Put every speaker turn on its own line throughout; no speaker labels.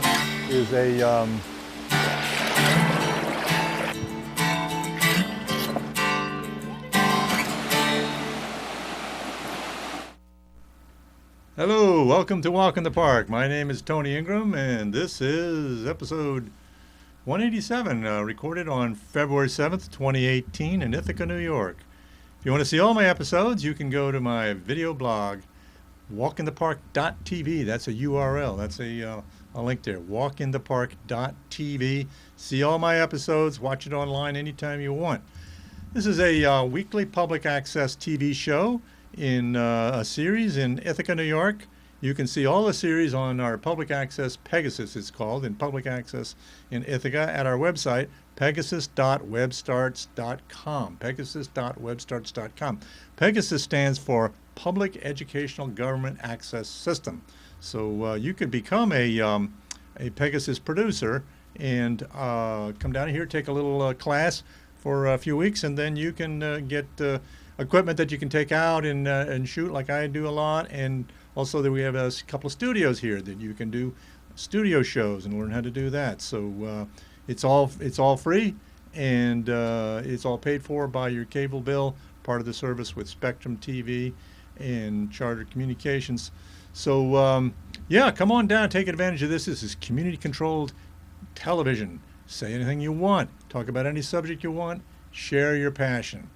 here is a Hello, welcome to Walk in the Park. My name is Tony Ingraham, and this is episode 187, recorded on February 7th, 2018 in Ithaca, New York. If you want to see all my episodes, you can go to my video blog, walkinthepark.tv. That's a URL. That's a link there, walkinthepark.tv. See all my episodes. Watch it online anytime you want. This is a weekly public access TV show in a series in Ithaca, New York. You can see all the series on our public access, Pegasus it's called, in public access in Ithaca at our website, pegasus.webstarts.com. Pegasus.webstarts.com. Pegasus stands for Public Educational Government Access System. So you could become a Pegasus producer and come down here, take a little class for a few weeks, and then you can get equipment that you can take out and shoot like I do a lot. And also that we have a couple of studios here that you can do studio shows and learn how to do that. So it's all free, and it's all paid for by your cable bill, part of the service with Spectrum TV and Charter Communications. So yeah, come on down, take advantage of this. This is community controlled television. Say anything you want, talk about any subject you want, share your passion.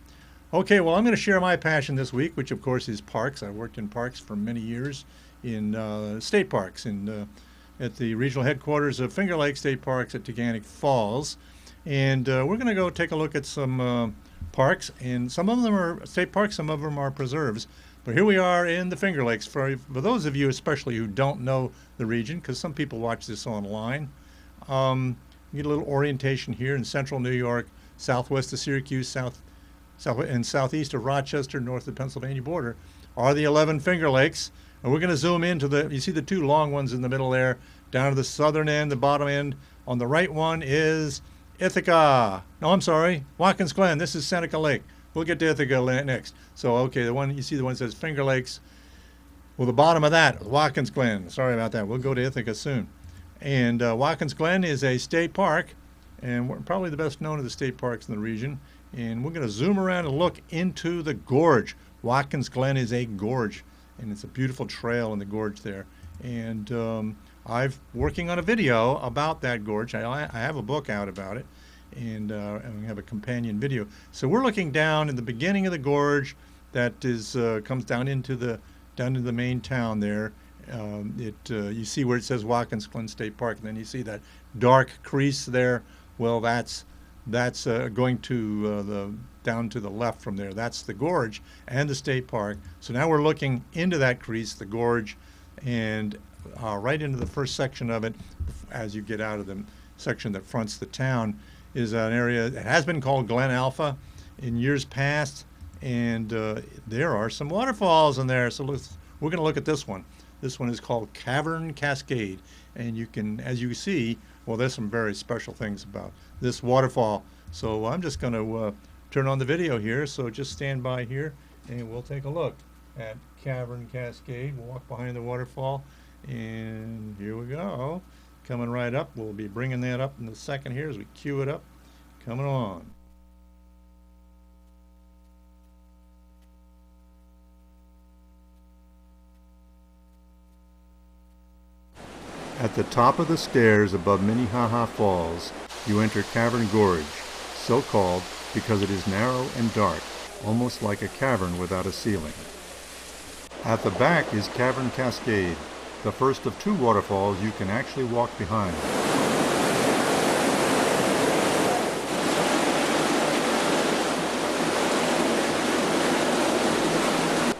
Okay, well, I'm going to share my passion this week, which of course is parks. I worked in parks for many years in state parks at the regional headquarters of Finger Lake State Parks at Buttermilk Falls. And we're going to go take a look at some parks, and some of them are state parks, some of them are preserves. But here we are in the Finger Lakes. For those of you especially who don't know the region, because some people watch this online, you get a little orientation here in central New York, southwest of Syracuse, south and southeast of Rochester, north of the Pennsylvania border, are the 11 Finger Lakes. And we're going to zoom into you see the two long ones in the middle there, down to the southern end, the bottom end. On the right one is Ithaca. No, I'm sorry, Watkins Glen. This is Seneca Lake. We'll get to Ithaca next. So, okay, the one that says Finger Lakes. Well, the bottom of that, Watkins Glen. Sorry about that. We'll go to Ithaca soon. And Watkins Glen is a state park, and we're probably the best known of the state parks in the region. And we're going to zoom around and look into the Gorge. Watkins Glen is a gorge, and it's a beautiful trail in the gorge there. And I'm working on a video about that gorge. I have a book out about it, and we have a companion video. So we're looking down in the beginning of the gorge that is comes down into the main town there. You see where it says Watkins Glen State Park, and then you see that dark crease there. Well, that's going to down to the left from there. That's the gorge and the state park. So now we're looking into that crease, the gorge, and right into the first section of it, as you get out of the section that fronts the town, is an area that has been called Glen Alpha in years past, and there are some waterfalls in there. So we're going to look at this one. This one is called Cavern Cascade, and you can, as you see, well, there's some very special things about this waterfall. So I'm just going to turn on the video here, so just stand by here and we'll take a look at Cavern Cascade. We'll walk behind the waterfall, and here we go. Coming right up. We'll be bringing that up in a second here as we cue it up. Coming on. At the top of the stairs above Minnehaha Falls, you enter Cavern Gorge, so called because it is narrow and dark, almost like a cavern without a ceiling. At the back is Cavern Cascade, the first of two waterfalls you can actually walk behind.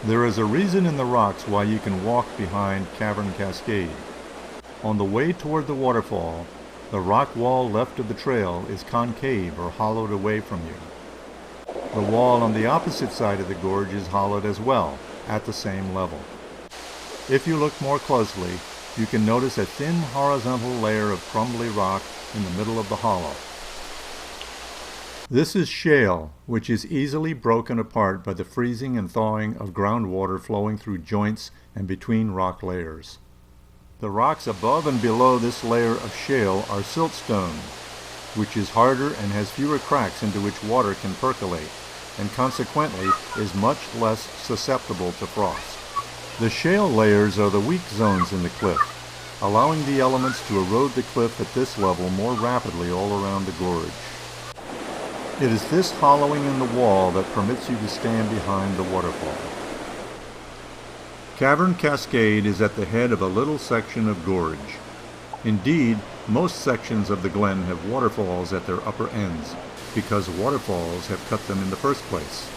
There is a reason in the rocks why you can walk behind Cavern Cascade. On the way toward the waterfall, the rock wall left of the trail is concave or hollowed away from you. The wall on the opposite side of the gorge is hollowed as well, at the same level. If you look more closely, you can notice a thin horizontal layer of crumbly rock in the middle of the hollow. This is shale, which is easily broken apart by the freezing and thawing of groundwater flowing through joints and between rock layers. The rocks above and below this layer of shale are siltstone, which is harder and has fewer cracks into which water can percolate, and consequently is much less susceptible to frost. The shale layers are the weak zones in the cliff, allowing the elements to erode the cliff at this level more rapidly all around the gorge. It is this hollowing in the wall that permits you to stand behind the waterfall. Cavern Cascade is at the head of a little section of gorge. Indeed, most sections of the glen have waterfalls at their upper ends, because waterfalls have cut them in the first place.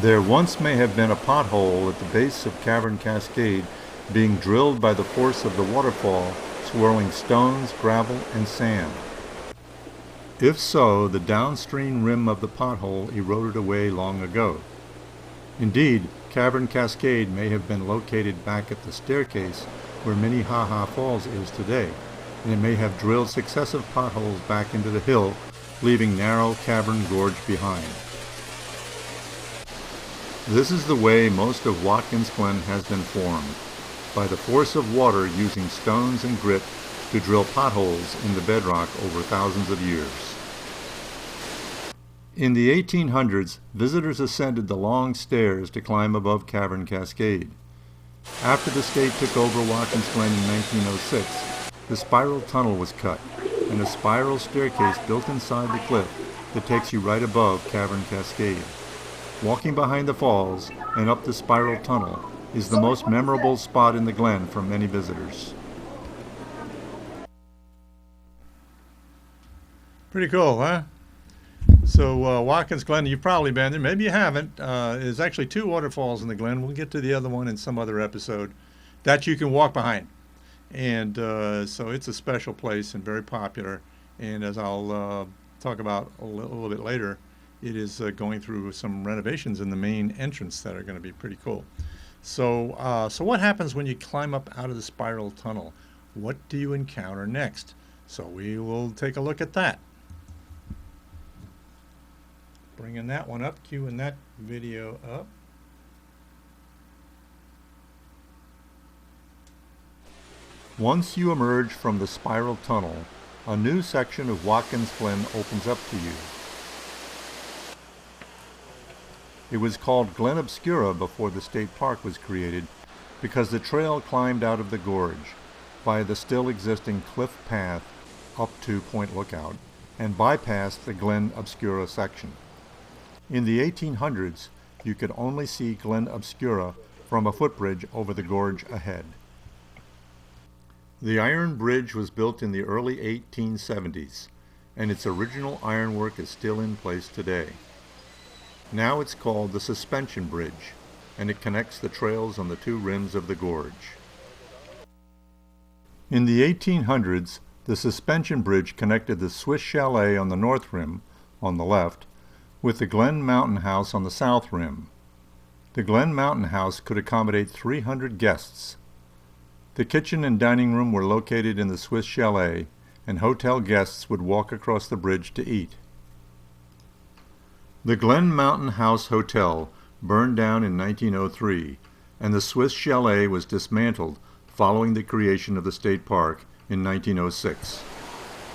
There once may have been a pothole at the base of Cavern Cascade being drilled by the force of the waterfall swirling stones, gravel, and sand. If so, the downstream rim of the pothole eroded away long ago. Indeed, Cavern Cascade may have been located back at the staircase where Minnehaha Falls is today, and it may have drilled successive potholes back into the hill, leaving narrow cavern gorge behind. This is the way most of Watkins Glen has been formed, by the force of water using stones and grit to drill potholes in the bedrock over thousands of years. In the 1800s, visitors ascended the long stairs to climb above Cavern Cascade. After the state took over Watkins Glen in 1906, the spiral tunnel was cut, and a spiral staircase built inside the cliff that takes you right above Cavern Cascade. Walking behind the falls and up the spiral tunnel is the most memorable spot in the glen for many visitors. Pretty cool, huh? So Watkins Glen, you've probably been there. Maybe you haven't. There's actually two waterfalls in the glen. We'll get to the other one in some other episode that you can walk behind. And so it's a special place and very popular. And as I'll talk about a little bit later, it is going through some renovations in the main entrance that are going to be pretty cool. So, so what happens when you climb up out of the spiral tunnel? What do you encounter next? So we will take a look at that. Bringing that one up, queuing that video up. Once you emerge from the spiral tunnel, a new section of Watkins Glen opens up to you. It was called Glen Obscura before the state park was created because the trail climbed out of the gorge via the still existing cliff path up to Point Lookout and bypassed the Glen Obscura section. In the 1800s, you could only see Glen Obscura from a footbridge over the gorge ahead. The iron bridge was built in the early 1870s, and its original ironwork is still in place today. Now it's called the Suspension Bridge, and it connects the trails on the two rims of the gorge. In the 1800s, the Suspension Bridge connected the Swiss Chalet on the north rim, on the left, with the Glen Mountain House on the south rim. The Glen Mountain House could accommodate 300 guests. The kitchen and dining room were located in the Swiss Chalet, and hotel guests would walk across the bridge to eat. The Glen Mountain House Hotel burned down in 1903, and the Swiss Chalet was dismantled following the creation of the state park in 1906.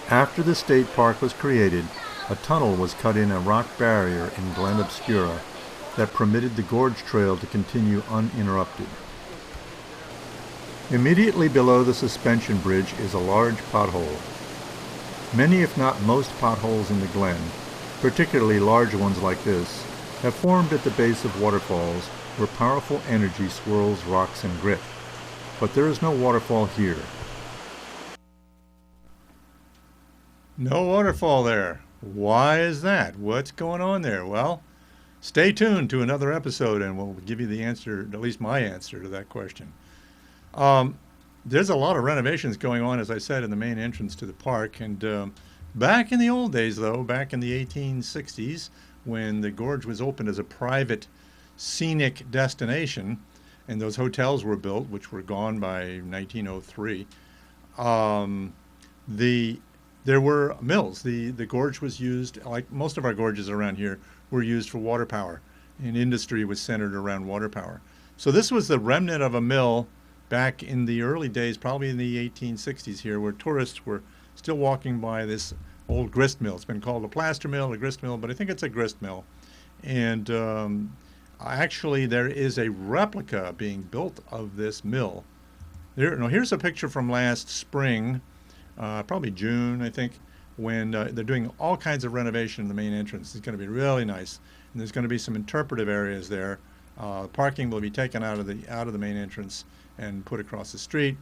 After the state park was created, a tunnel was cut in a rock barrier in Glen Obscura that permitted the gorge trail to continue uninterrupted. Immediately below the suspension bridge is a large pothole. Many, if not most, potholes in the glen, particularly large ones like this, have formed at the base of waterfalls where powerful energy swirls rocks and grit. But there is no waterfall here. No waterfall there. Why is that? What's going on there? Well, stay tuned to another episode and we'll give you the answer, at least my answer to that question. There's a lot of renovations going on, as I said, in the main entrance to the park. And back in the old days, though, back in the 1860s, when the gorge was opened as a private scenic destination, and those hotels were built, which were gone by 1903, there were mills. The gorge was used, like most of our gorges around here, were used for water power, and industry was centered around water power. So this was the remnant of a mill back in the early days, probably in the 1860s here, where tourists were still walking by this old grist mill. It's been called a plaster mill, a grist mill, but I think it's a grist mill. And actually, there is a replica being built of this mill. Here's a picture from last spring, probably June, I think, when they're doing all kinds of renovation in the main entrance. It's going to be really nice, and there's going to be some interpretive areas there. Parking will be taken out of the main entrance and put across the street,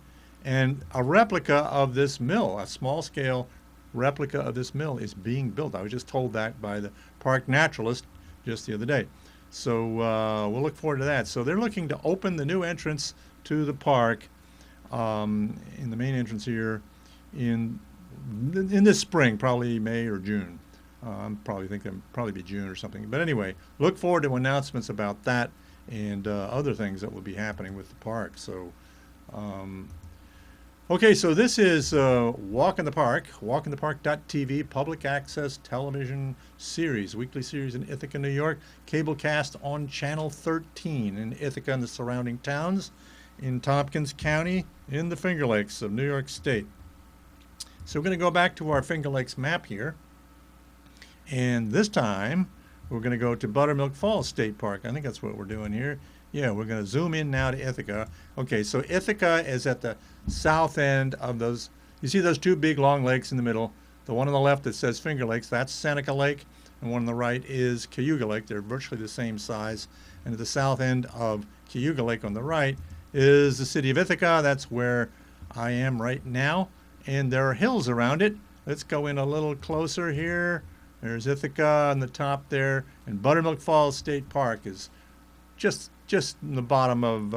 and a replica of this mill, a small-scale replica of this mill, is being built. I was just told that by the park naturalist just the other day. So we'll look forward to that. So they're looking to open the new entrance to the park in the main entrance here in this spring, probably May or June. I'm probably thinking it'll probably be June or something. But anyway, look forward to announcements about that and other things that will be happening with the park. So, okay, so this is Walk in the Park, walkinthepark.tv, public access television series, weekly series in Ithaca, New York, cablecast on Channel 13 in Ithaca and the surrounding towns, in Tompkins County, in the Finger Lakes of New York State. So we're going to go back to our Finger Lakes map here, and this time we're going to go to Buttermilk Falls State Park. I think that's what we're doing here. Yeah, we're going to zoom in now to Ithaca. Okay, so Ithaca is at the south end of those. You see those two big long lakes in the middle. The one on the left that says Finger Lakes, that's Seneca Lake, and one on the right is Cayuga Lake. They're virtually the same size. And at the south end of Cayuga Lake on the right is the city of Ithaca. That's where I am right now. And there are hills around it. Let's go in a little closer here. There's Ithaca on the top there, and Buttermilk Falls State Park is just in the bottom of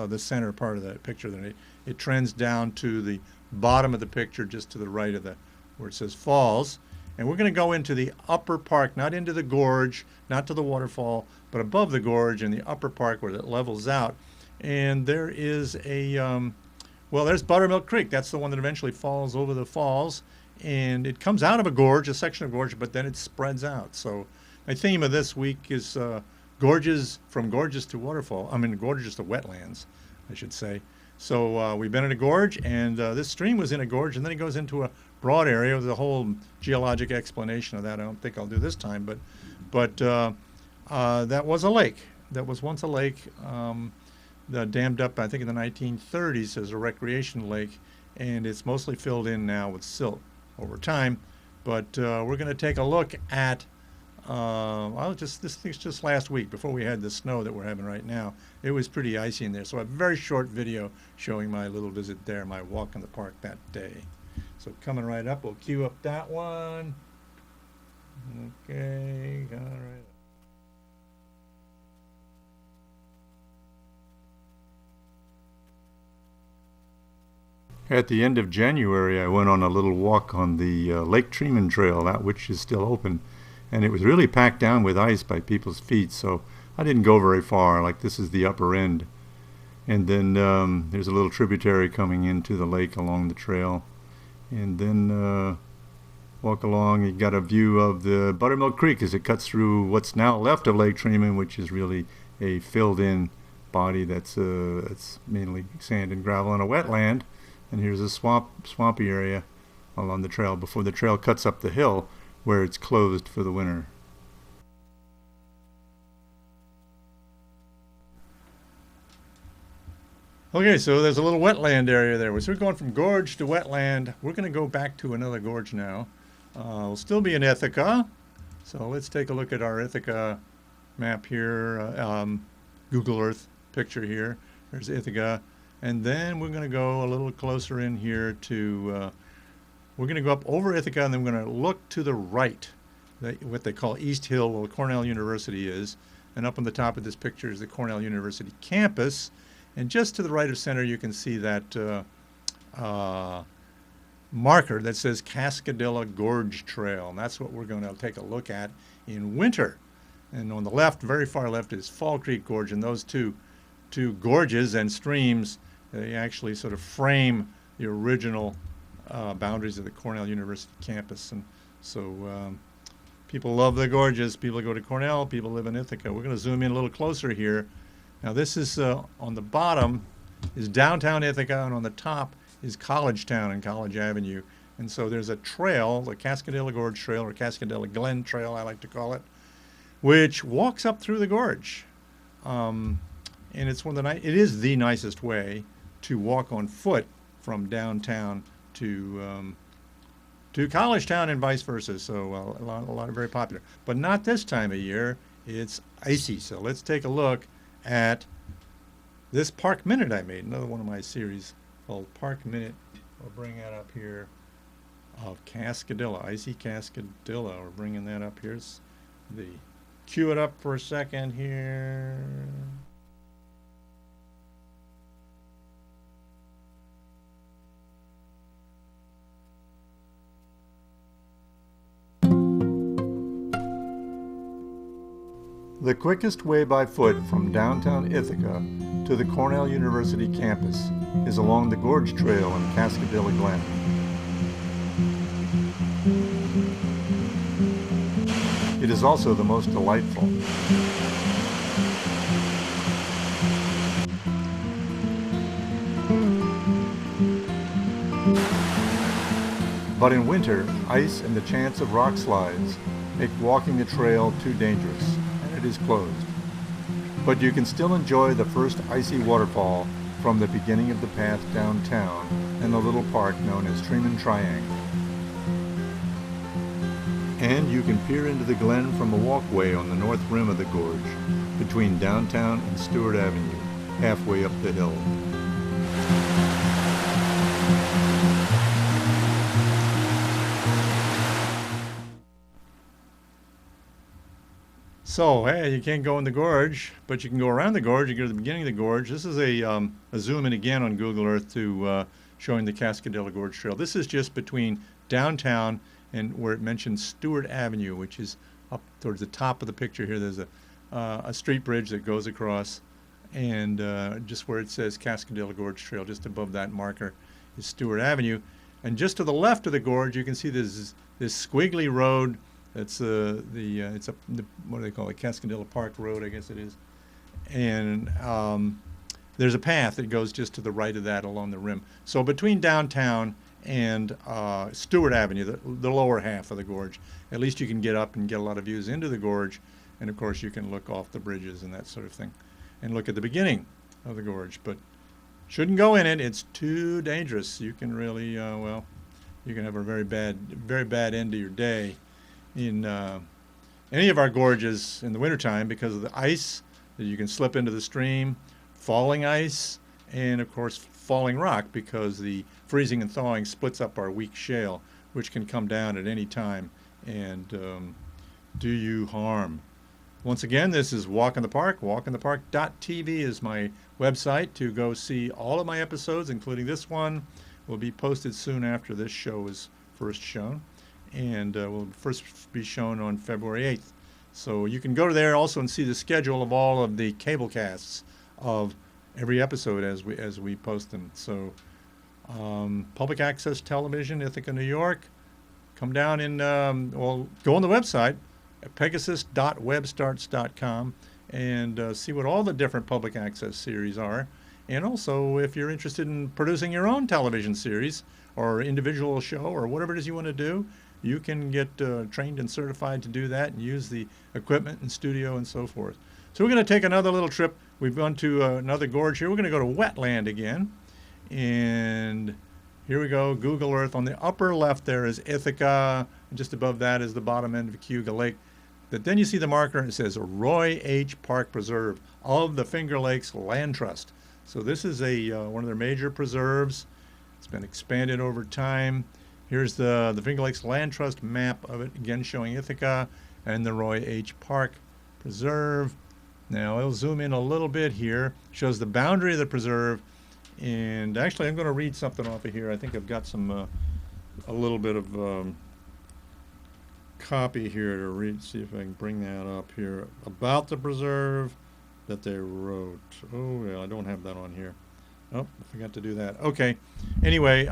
the center part of the picture. Then it trends down to the bottom of the picture, just to the right of where it says Falls. And we're going to go into the upper park, not into the gorge, not to the waterfall, but above the gorge in the upper park where it levels out. And there is there's Buttermilk Creek. That's the one that eventually falls over the falls. And it comes out of a section of gorge, but then it spreads out. So my theme of this week is gorges, from gorges to gorges to wetlands, I should say. So we've been in a gorge, and this stream was in a gorge, and then it goes into a broad area with a whole geologic explanation of that. I don't think I'll do this time, but that was a lake. That was once a lake that dammed up, I think, in the 1930s as a recreation lake, and it's mostly filled in now with silt over time. But we're going to take a look at this thing's just last week, before we had the snow that we're having right now. It was pretty icy in there, so a very short video showing my little visit there, my walk in the park that day. So coming right up, we'll cue up that one. Okay, all right. At the end of January, I went on a little walk on the Lake Treman trail, that which is still open, and it was really packed down with ice by people's feet, so I didn't go very far. Like, this is the upper end, and then there's a little tributary coming into the lake along the trail, and then walk along. You got a view of the Buttermilk Creek as it cuts through what's now left of Lake Treman, which is really a filled-in body that's mainly sand and gravel and a wetland. And here's a swampy area along the trail before the trail cuts up the hill where it's closed for the winter. Okay, so there's a little wetland area there. So we're going from gorge to wetland. We're going to go back to another gorge now. We'll still be in Ithaca. So let's take a look at our Ithaca map here. Google Earth picture here. There's Ithaca. And then we're going to go a little closer in here to, we're going to go up over Ithaca, and then we're going to look to the right, what they call East Hill, where Cornell University is. And up on the top of this picture is the Cornell University campus. And just to the right of center, you can see that marker that says Cascadilla Gorge Trail. And that's what we're going to take a look at in winter. And on the left, very far left, is Fall Creek Gorge. And those two gorges and streams, they actually sort of frame the original boundaries of the Cornell University campus. And so people love the gorges. People go to Cornell. People live in Ithaca. We're going to zoom in a little closer here. Now this is on the bottom. is downtown Ithaca, and on the top is College Town and College Avenue. And so there's a trail, the Cascadilla Gorge Trail, or Cascadilla Glen Trail, I like to call it, which walks up through the gorge. And it's it is the nicest way to walk on foot from downtown to College Town and vice versa. So a lot of very popular, but not this time of year. It's icy. So let's take a look at this Park Minute I made, another one of my series called Park Minute. I'll bring that up here, of Cascadilla, Icy Cascadilla. We're bringing that up here. Cue it up for a second here. The quickest way by foot from downtown Ithaca to the Cornell University campus is along the Gorge Trail in Cascadilla Glen. It is also the most delightful. But in winter, ice and the chance of rock slides make walking the trail too dangerous, and it is closed. But you can still enjoy the first icy waterfall from the beginning of the path downtown in the little park known as Treman Triangle. And you can peer into the glen from a walkway on the north rim of the gorge, between downtown and Stewart Avenue, halfway up the hill. So, hey, you can't go in the gorge, but you can go around the gorge. You go to the beginning of the gorge. This is a zoom in again on Google Earth to showing the Cascadilla Gorge Trail. This is just between downtown and where it mentions Stewart Avenue, which is up towards the top of the picture here. There's a street bridge that goes across, and just where it says Cascadilla Gorge Trail, just above that marker is Stewart Avenue. And just to the left of the gorge, you can see this squiggly road. That's what do they call it? Cascadilla Park Road, I guess it is. And there's a path that goes just to the right of that along the rim. So between downtown and Stewart Avenue, the lower half of the gorge, at least you can get up and get a lot of views into the gorge. And of course you can look off the bridges and that sort of thing and look at the beginning of the gorge. But shouldn't go in it. It's too dangerous. You can really, you can have a very bad end to your day in any of our gorges in the wintertime because of the ice that you can slip into the stream, falling ice, and of course falling rock because the freezing and thawing splits up our weak shale, which can come down at any time and do you harm. Once again, this is Walk in the Park. walkinthepark.tv is my website to go see all of my episodes, including this one. Will be posted soon after this show is first shown, and will first be shown on February 8th. So you can go to there also and see the schedule of all of the cable casts of every episode as we post them. So public access television, Ithaca, New York. Come down and go on the website at pegasus.webstarts.com and see what all the different public access series are. And also, if you're interested in producing your own television series or individual show or whatever it is you want to do, you can get trained and certified to do that and use the equipment and studio and so forth. So we're going to take another little trip. We've gone to another gorge here. We're going to go to Wetland again. And here we go, Google Earth. On the upper left there is Ithaca. And just above that is the bottom end of Cayuga Lake. But then you see the marker and it says Roy H. Park Preserve of the Finger Lakes Land Trust. So this is one of their major preserves. It's been expanded over time. Here's the Finger Lakes Land Trust map of it, again showing Ithaca and the Roy H. Park Preserve. Now I'll zoom in a little bit here. Shows the boundary of the preserve. And actually I'm going to read something off of here. I think I've got some a little bit of copy here to read. See if I can bring that up here about the preserve that they wrote. Oh, yeah, I don't have that on here. Oh, I forgot to do that. Okay. Anyway,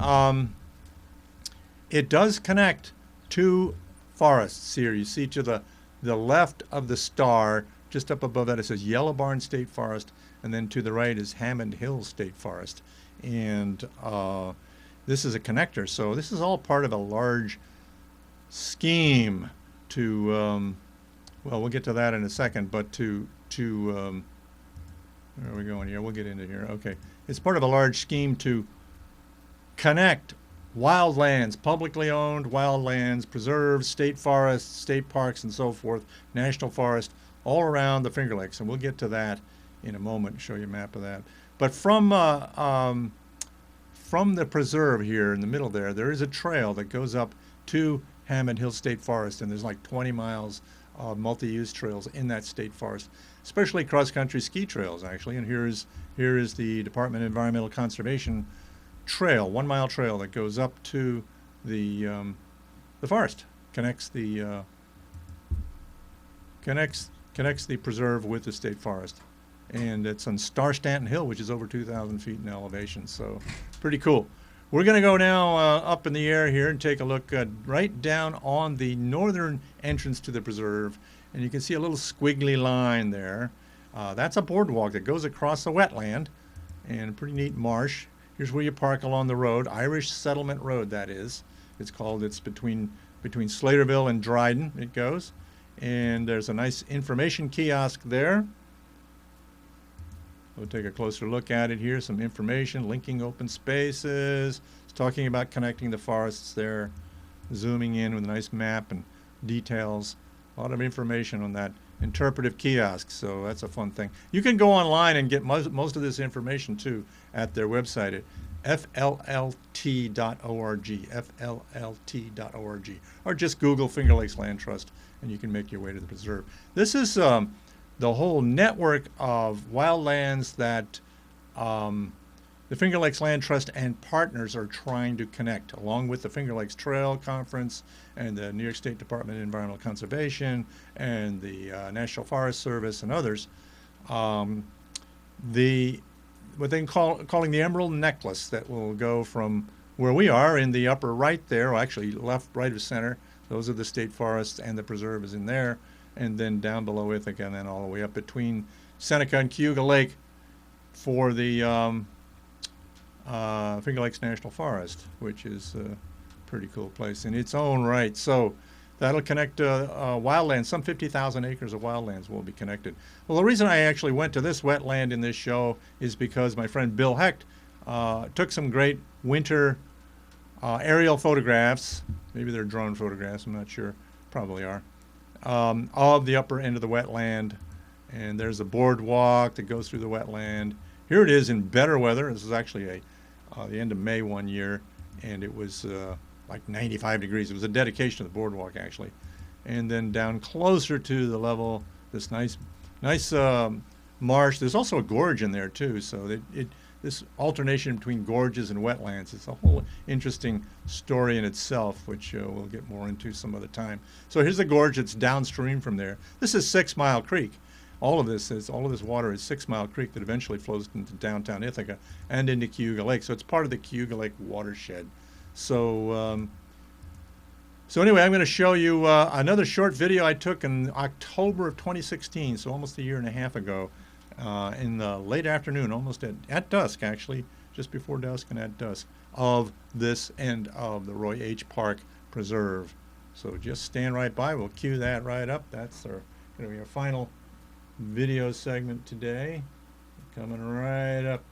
it does connect two forests here. You see to the left of the star, just up above that, it says Yellow Barn State Forest. and then to the right is Hammond Hill State Forest. And this is a connector, so this is all part of a large scheme to, well, we'll get to that in a second, but where are we going here? We'll get into here. Okay. It's part of a large scheme to connect wildlands, publicly owned wildlands, preserves, state forests, state parks, and so forth, national forest, all around the Finger Lakes. And we'll get to that in a moment, show you a map of that. But from the preserve here in the middle there is a trail that goes up to Hammond Hill State Forest, and there's like 20 miles of multi-use trails in that state forest, especially cross-country ski trails, actually. And here is the Department of Environmental Conservation trail, 1 mile trail that goes up to the forest, connects the preserve with the state forest, and it's on Star Stanton Hill, which is over 2,000 feet in elevation. So pretty cool. We're going to go now up in the air here and take a look right down on the northern entrance to the preserve, and you can see a little squiggly line there. That's a boardwalk that goes across a wetland and a pretty neat marsh. Here's where you park along the road, Irish Settlement Road, that is. It's between Slaterville and Dryden it goes. And there's a nice information kiosk there. We'll take a closer look at it here. Some information, linking open spaces. It's talking about connecting the forests there. Zooming in with a nice map and details. A lot of information on that interpretive kiosk, so that's a fun thing. You can go online and get most of this information too at their website at fllt.org, fllt.org, or just Google Finger Lakes Land Trust and you can make your way to the preserve. This is the whole network of wildlands that the Finger Lakes Land Trust and partners are trying to connect, along with the Finger Lakes Trail Conference and the New York State Department of Environmental Conservation and the National Forest Service and others. What they're calling the Emerald Necklace that will go from where we are in the upper right there, or actually left, right of center. Those are the state forests, and the preserve is in there. And then down below Ithaca, and then all the way up between Seneca and Cayuga Lake for the Finger Lakes National Forest, which is a pretty cool place in its own right. So that'll connect wildlands. Some 50,000 acres of wildlands will be connected. Well, the reason I actually went to this wetland in this show is because my friend Bill Hecht took some great winter aerial photographs. Maybe they're drone photographs, I'm not sure. Probably are. Of the upper end of the wetland. And there's a boardwalk that goes through the wetland. Here it is in better weather. This is actually the end of May one year, and it was like 95 degrees. It was a dedication to the boardwalk, actually. And then down closer to the level, this nice marsh. There's also a gorge in there too, so this alternation between gorges and wetlands, it's a whole interesting story in itself, which we'll get more into some other time. So here's the gorge that's downstream from there. This is 6 Mile Creek. All of this water is 6 Mile Creek that eventually flows into downtown Ithaca and into Cayuga Lake. So it's part of the Cayuga Lake watershed. So anyway, I'm going to show you another short video I took in October of 2016, so almost a year and a half ago, in the late afternoon, almost at dusk, actually, just before dusk and at dusk, of this end of the Roy H. Park Preserve. So just stand right by. We'll cue that right up. That's going to be our final video segment today. Coming right up.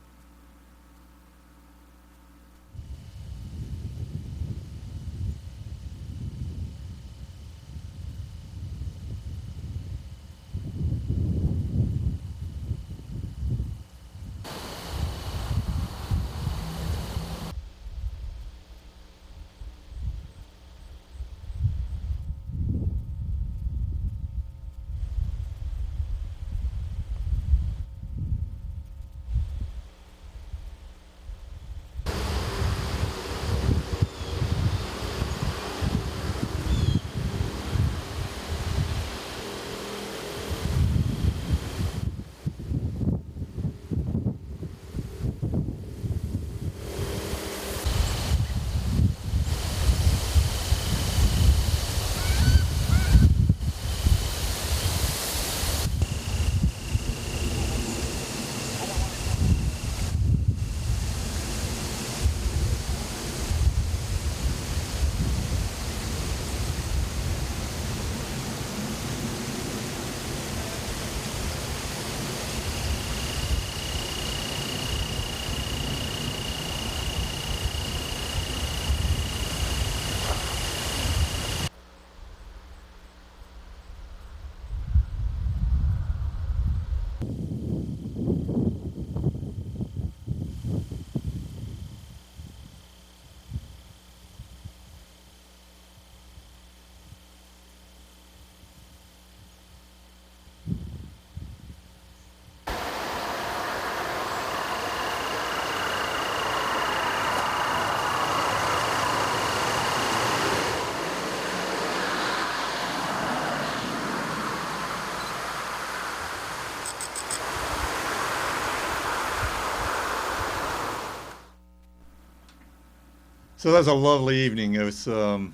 So that's a lovely evening. It was. I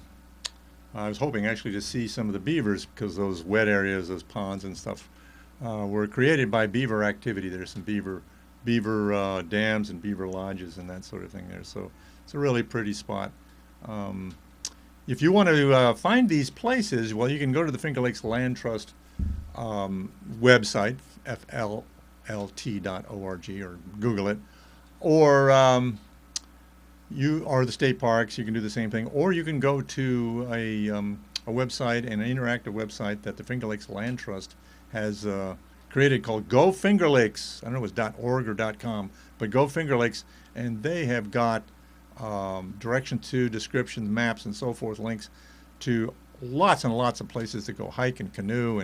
was hoping actually to see some of the beavers because those wet areas, those ponds and stuff, were created by beaver activity. There's some beaver dams and beaver lodges and that sort of thing there. So it's a really pretty spot. If you want to find these places, well, you can go to the Finger Lakes Land Trust website, flt.org, or Google it, or the state parks. You can do the same thing, or you can go to a website, an interactive website that the Finger Lakes Land Trust has created called Go Finger Lakes. I don't know if it's .org or .com, but Go Finger Lakes, and they have got direction to, descriptions, maps, and so forth, links to lots and lots of places to go hike and canoe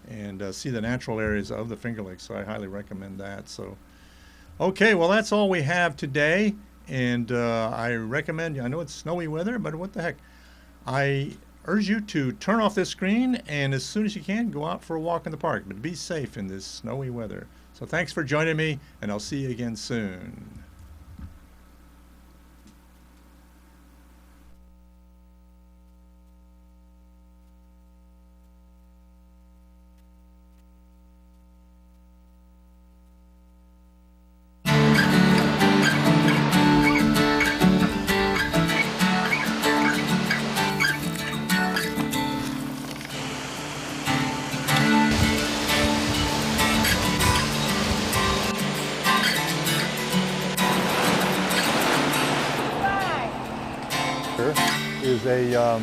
and see the natural areas of the Finger Lakes. So I highly recommend that. So, okay, well, that's all we have today. And I recommend, I know it's snowy weather, but what the heck. I urge you to turn off this screen and as soon as you can, go out for a walk in the park. But be safe in this snowy weather. So thanks for joining me, and I'll see you again soon. Is a